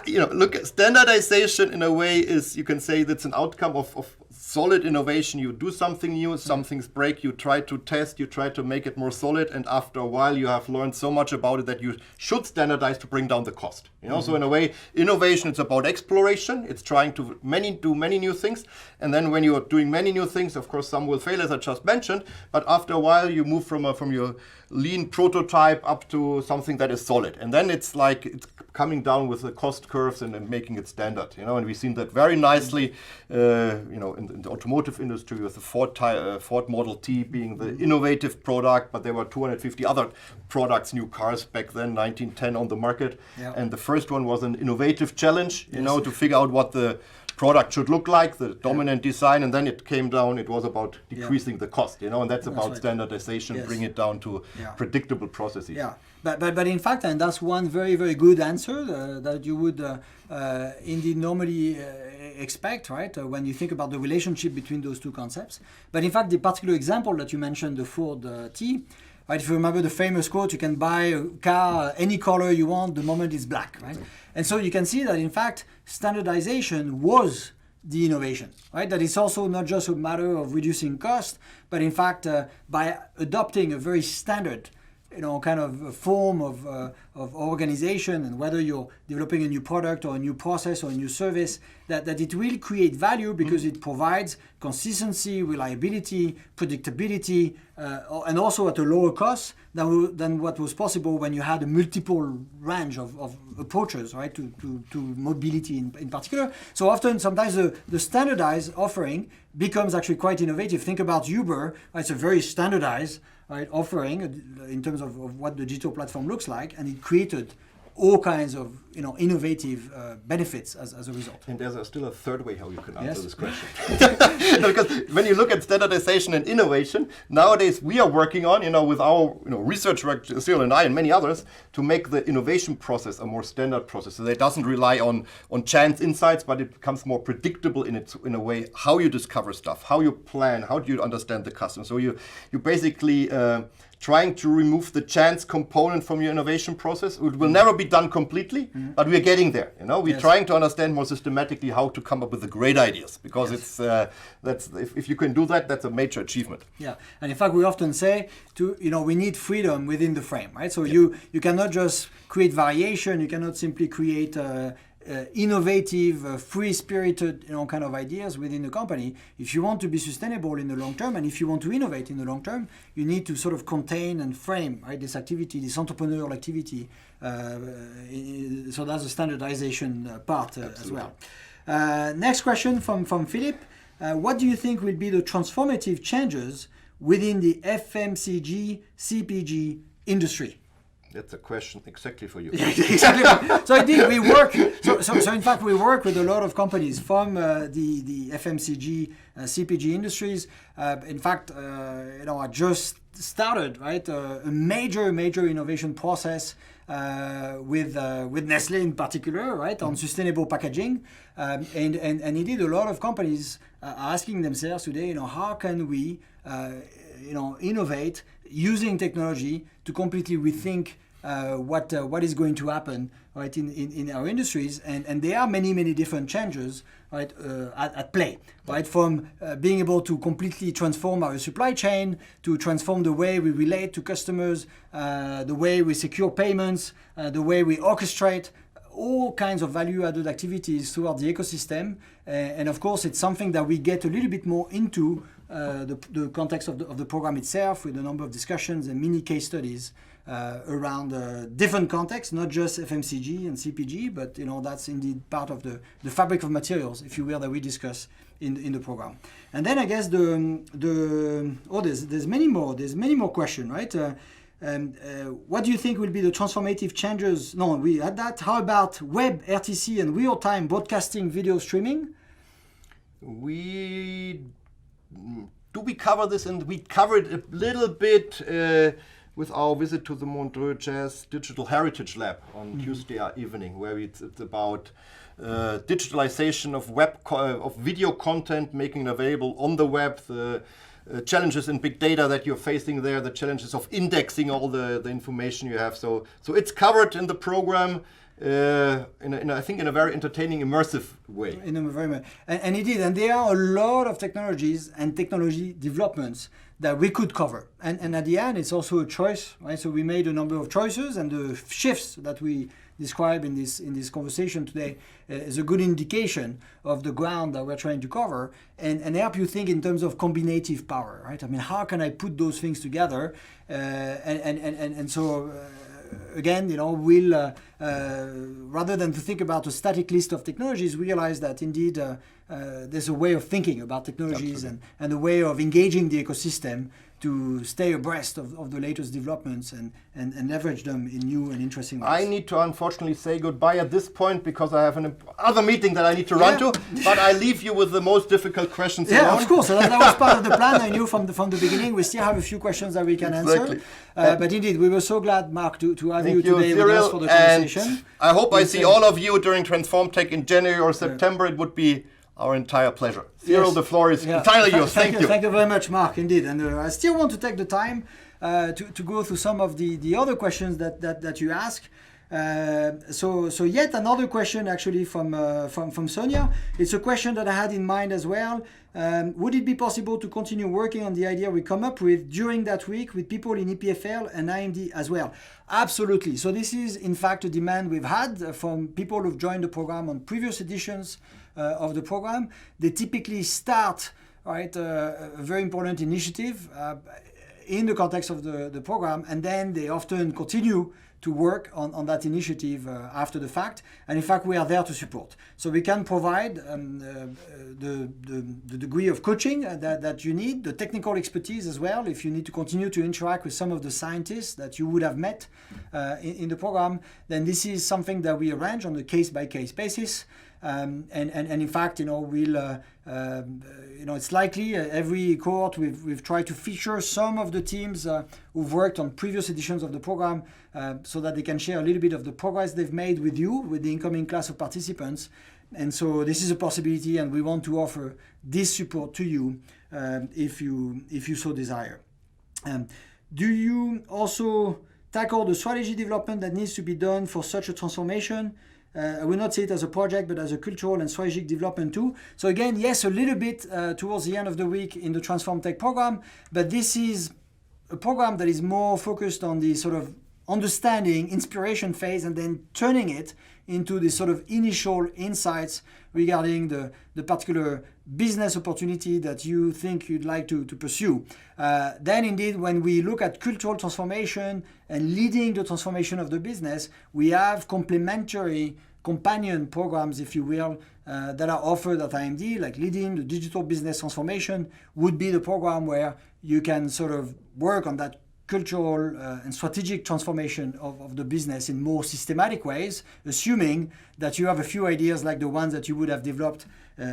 Look, standardization in a way is, you can say, that's an outcome of solid innovation. You do something new, some things break, you try to test, you try to make it more solid, and after a while you have learned so much about it that you should standardize to bring down the cost. So in a way, innovation, it's about exploration. It's trying to do many new things, and then when you're doing many new things, of course some will fail, as I just mentioned, but after a while you move from your lean prototype up to something that is solid, and then it's like it's coming down with the cost curves and then making it standard. And we've seen that very nicely in the automotive industry with the Ford Model T being the innovative product, but there were 250 other products, new cars back then, 1910 on the market, and the first one was an innovative challenge, to figure out what the product should look like, the dominant design, and then it came down, it was about decreasing the cost, and that's about standardization, bring it down to predictable processes. Yeah, but in fact, and that's one very, very good answer that you would indeed normally expect, right, when you think about the relationship between those two concepts. But in fact, the particular example that you mentioned, the Ford T, right, if you remember the famous quote, you can buy a car any color you want the moment it's black, right? And so you can see that in fact standardization was the innovation, right? That it's also not just a matter of reducing cost, but in fact by adopting a very standard kind of form of organization, and whether you're developing a new product or a new process or a new service, that it will create value because it provides consistency, reliability, predictability, and also at a lower cost than what was possible when you had a multiple range of approaches, right, to mobility in particular. So often, sometimes the standardized offering becomes actually quite innovative. Think about Uber, right? It's a very standardized offering in terms of what the digital platform looks like, and it created all kinds of innovative benefits as a result. And there's still a third way how you can answer this question. Because when you look at standardization and innovation, nowadays we are working on, with our research work, Cyril and I and many others, to make the innovation process a more standard process. So that it doesn't rely on chance insights, but it becomes more predictable in a way how you discover stuff, how you plan, how do you understand the customer. So you basically trying to remove the chance component from your innovation process. It will never be done completely, but we're getting there. We're trying to understand more systematically how to come up with the great ideas, because it's if you can do that, that's a major achievement. Yeah, and in fact, we often say we need freedom within the frame, right? So you cannot just create variation. You cannot simply create innovative, free-spirited, kind of ideas within the company. If you want to be sustainable in the long term, and if you want to innovate in the long term, you need to sort of contain and frame, right, this activity, this entrepreneurial activity. So that's the standardization part as well. Next question from Philip. What do you think will be the transformative changes within the FMCG, CPG industry? That's a question exactly for you. Exactly. So indeed, we work. So in fact, we work with a lot of companies from the FMCG, CPG industries. In fact, I just started a major innovation process with Nestlé in particular, right, on sustainable packaging, and indeed a lot of companies are asking themselves today, how can we, innovate using technology to completely rethink what is going to happen, right, in our industries, and there are many different changes, right, at play, right, from being able to completely transform our supply chain, to transform the way we relate to customers, the way we secure payments, the way we orchestrate all kinds of value-added activities throughout the ecosystem, and of course it's something that we get a little bit more into the context of the program itself, with a number of discussions and mini case studies around different contexts, not just FMCG and CPG, but that's indeed part of the fabric of materials, if you will, that we discuss in the program. And then I guess there's many more questions, right? What do you think will be the transformative changes? No, we had that. How about web, RTC, and real-time broadcasting video streaming? We cover this, and we covered a little bit with our visit to the Montreux Jazz Digital Heritage Lab on Tuesday evening, where it's about digitalization of video content, making it available on the web, the challenges in big data that you're facing there, the challenges of indexing all the information you have. So it's covered in the program. I think in a very entertaining, immersive way. And it did. And there are a lot of technologies and technology developments that we could cover. And at the end, it's also a choice, right? So we made a number of choices, and the shifts that we describe in this conversation today is a good indication of the ground that we're trying to cover and help you think in terms of combinative power, right? I mean, how can I put those things together? So again, we'll rather than to think about a static list of technologies, realize that indeed there's a way of thinking about technologies and a way of engaging the ecosystem to stay abreast of the latest developments and leverage them in new and interesting ways. I need to unfortunately say goodbye at this point because I have another meeting that I need to run to, but I leave you with the most difficult questions. Yeah, of course. That was part of the plan. I knew from the beginning. We still have a few questions that we can answer. But indeed, we were so glad, Marc, to have you today Cyril, with us for the conversation. I hope I see all of you during TransformTECH in January or September. It would be our entire pleasure. Cyril, the floor is entirely yours. Thank you. Thank you very much, Marc, indeed. And I still want to take the time to go through some of the other questions that you ask. So yet another question actually from Sonia. It's a question that I had in mind as well. Would it be possible to continue working on the idea we come up with during that week with people in EPFL and IMD as well? Absolutely. So this is in fact a demand we've had from people who've joined the program on previous editions of the program. They typically start a very important initiative in the context of the program, and then they often continue to work on that initiative after the fact. And in fact, we are there to support. So we can provide the degree of coaching that you need, the technical expertise as well, if you need to continue to interact with some of the scientists that you would have met in the program, then this is something that we arrange on a case-by-case basis. And in fact, we'll it's likely every cohort we've tried to feature some of the teams who've worked on previous editions of the program so that they can share a little bit of the progress they've made with you, with the incoming class of participants. And so this is a possibility, and we want to offer this support to you if you so desire. Do you also tackle the strategy development that needs to be done for such a transformation? I will not see it as a project, but as a cultural and strategic development too. So again, yes, a little bit towards the end of the week in the TransformTECH program, but this is a program that is more focused on the sort of understanding, inspiration phase, and then turning it into the sort of initial insights regarding the particular business opportunity that you think you'd like to pursue. Then indeed, when we look at cultural transformation and leading the transformation of the business, we have complementary companion programs, if you will, that are offered at IMD, like leading the digital business transformation would be the program where you can sort of work on that cultural and strategic transformation of the business in more systematic ways, assuming that you have a few ideas like the ones that you would have developed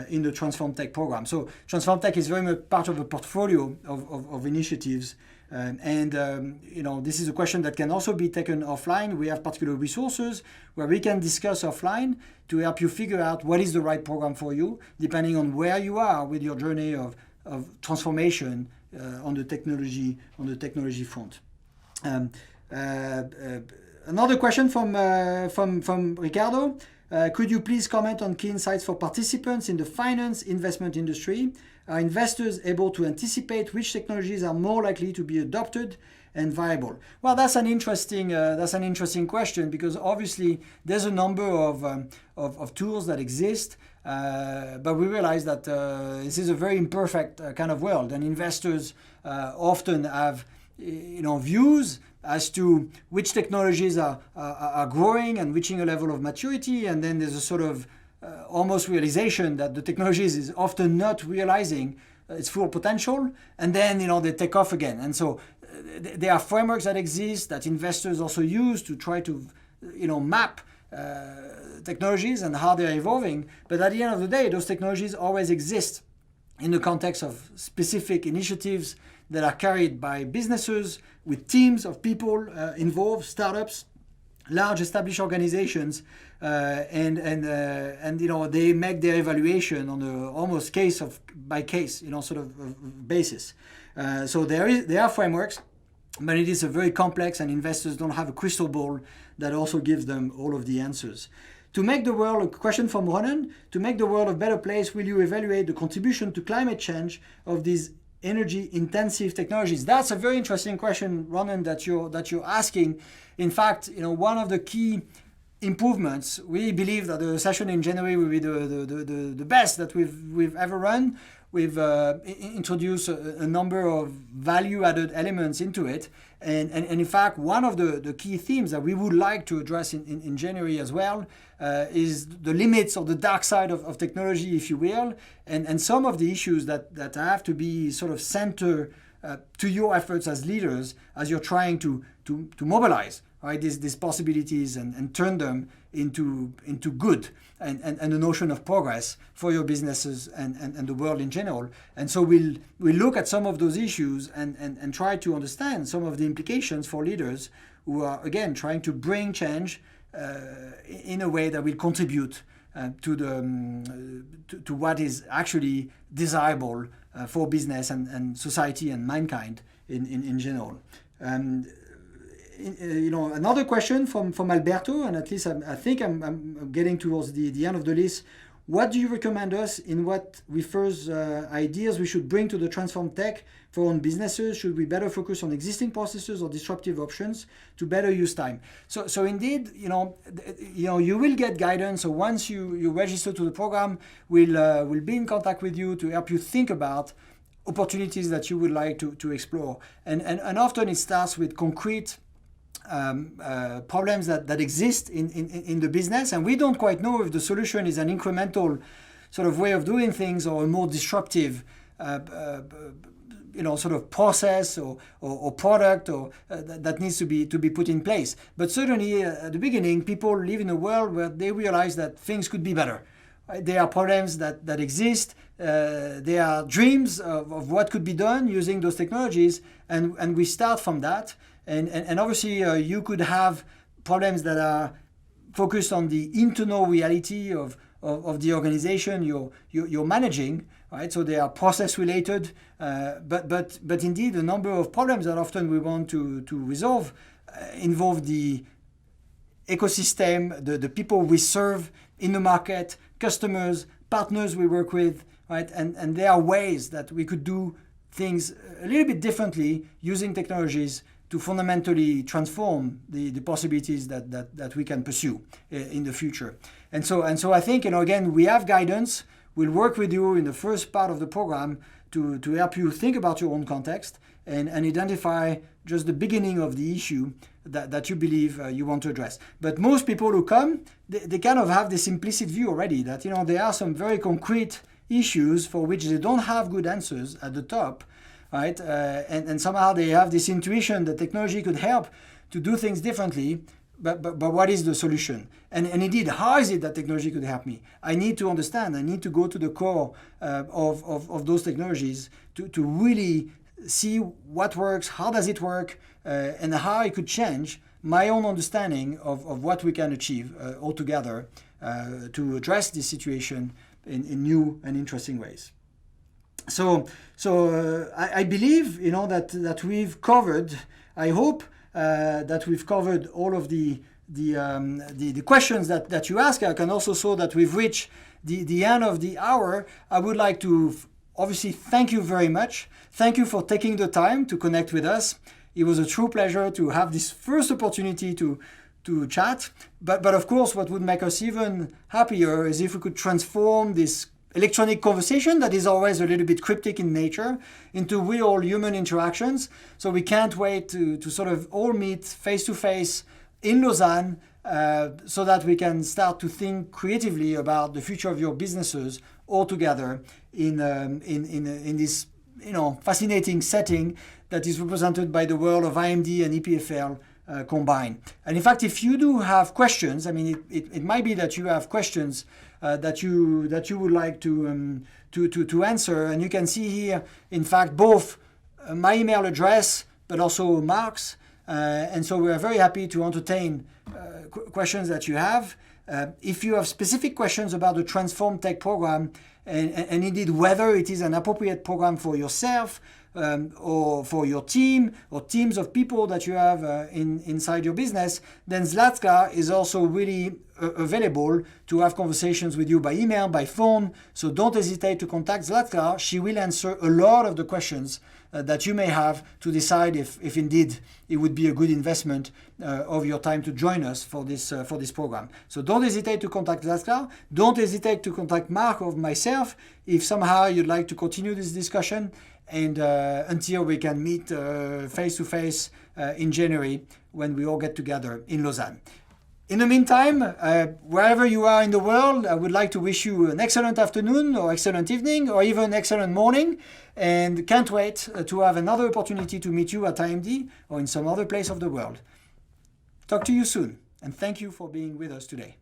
in the TransformTECH program. So TransformTECH is very much part of a portfolio of initiatives. This is a question that can also be taken offline. We have particular resources where we can discuss offline to help you figure out what is the right program for you, depending on where you are with your journey of transformation on the technology front. Another question from Ricardo. Could you please comment on key insights for participants in the finance investment industry? Are investors able to anticipate which technologies are more likely to be adopted and viable? Well, that's an interesting question, because obviously there's a number of tools that exist. But we realize that this is a very imperfect kind of world, and investors often have views as to which technologies are growing and reaching a level of maturity, and then there's a sort of almost realization that the technologies is often not realizing its full potential, and then they take off again. And so there are frameworks that exist that investors also use to try to map technologies and how they're evolving. But at the end of the day, those technologies always exist in the context of specific initiatives that are carried by businesses with teams of people involved, startups, large established organizations, and they make their evaluation on a almost case by case sort of basis. So there are frameworks. but it is a very complex, and investors don't have a crystal ball that also gives them all of the answers. To make the world, a question from Ronan, to make the world a better place, will you evaluate the contribution to climate change of these energy-intensive technologies? That's a very interesting question, Ronan, that you're asking. In fact, one of the key improvements, we believe that the session in January will be the best that we've ever run. We've introduced a number of value-added elements into it. And in fact, one of the key themes that we would like to address in January as well is the limits of the dark side of technology, if you will, and some of the issues that have to be sort of center to your efforts as leaders as you're trying to mobilize, right, these possibilities and turn them into good and the notion of progress for your businesses and the world in general. And so we'll look at some of those issues and try to understand some of the implications for leaders who are, again, trying to bring change in a way that will contribute to what is actually desirable for business and society and mankind in general. Another question from Alberto, and at least I think I'm getting towards the end of the list. What do you recommend us in what refers ideas we should bring to the TransformTECH for own businesses? Should we better focus on existing processes or disruptive options to better use time? So indeed, you will get guidance. So once you register to the program, we'll be in contact with you to help you think about opportunities that you would like to explore. And often it starts with concrete problems that exist in the business, and we don't quite know if the solution is an incremental sort of way of doing things or a more disruptive sort of process or product or that needs to be put in place. But certainly at the beginning, people live in a world where they realize that things could be better. Right? There are problems that exist. There are dreams of what could be done using those technologies, and we start from that. And obviously, you could have problems that are focused on the internal reality of the organization you're managing, right? So they are process related, but indeed, a number of problems that often we want to resolve involve the ecosystem, the people we serve in the market, customers, partners we work with, right? And there are ways that we could do things a little bit differently using technologies to fundamentally transform the possibilities that we can pursue in the future. And so I think, again, we have guidance. We'll work with you in the first part of the program to help you think about your own context and identify just the beginning of the issue that you believe you want to address. But most people who come, they kind of have this implicit view already that, there are some very concrete issues for which they don't have good answers at the top, right? And somehow they have this intuition that technology could help to do things differently, but what is the solution? And indeed, how is it that technology could help me? I need to understand. I need to go to the core of those technologies to really see what works, how does it work, and how it could change my own understanding of what we can achieve altogether to address this situation in new and interesting ways. So I believe that we've covered. I hope that we've covered all of the questions that you ask. I can also show that we've reached the end of the hour. I would like to obviously thank you very much. Thank you for taking the time to connect with us. It was a true pleasure to have this first opportunity to chat. But of course, what would make us even happier is if we could transform this electronic conversation that is always a little bit cryptic in nature into real human interactions. So we can't wait to sort of all meet face to face in Lausanne so that we can start to think creatively about the future of your businesses all together in this fascinating setting that is represented by the world of IMD and EPFL combined. And in fact, if you do have questions, it might be that you have questions that you would like to answer, and you can see here, in fact, both my email address but also Marc's, and so we are very happy to entertain questions that you have. If you have specific questions about the TransformTECH program and indeed whether it is an appropriate program for yourself, or for your team or teams of people that you have inside your business, then Zlatka is also really available to have conversations with you by email, by phone. So don't hesitate to contact Zlatka. She will answer a lot of the questions that you may have to decide if indeed it would be a good investment of your time to join us for this program. So don't hesitate to contact Zlatka. Don't hesitate to contact Marc or myself if somehow you'd like to continue this discussion, and until we can meet face to face in January when we all get together in Lausanne. In the meantime, wherever you are in the world, I would like to wish you an excellent afternoon or excellent evening or even excellent morning, and can't wait to have another opportunity to meet you at IMD or in some other place of the world. Talk to you soon, and thank you for being with us today.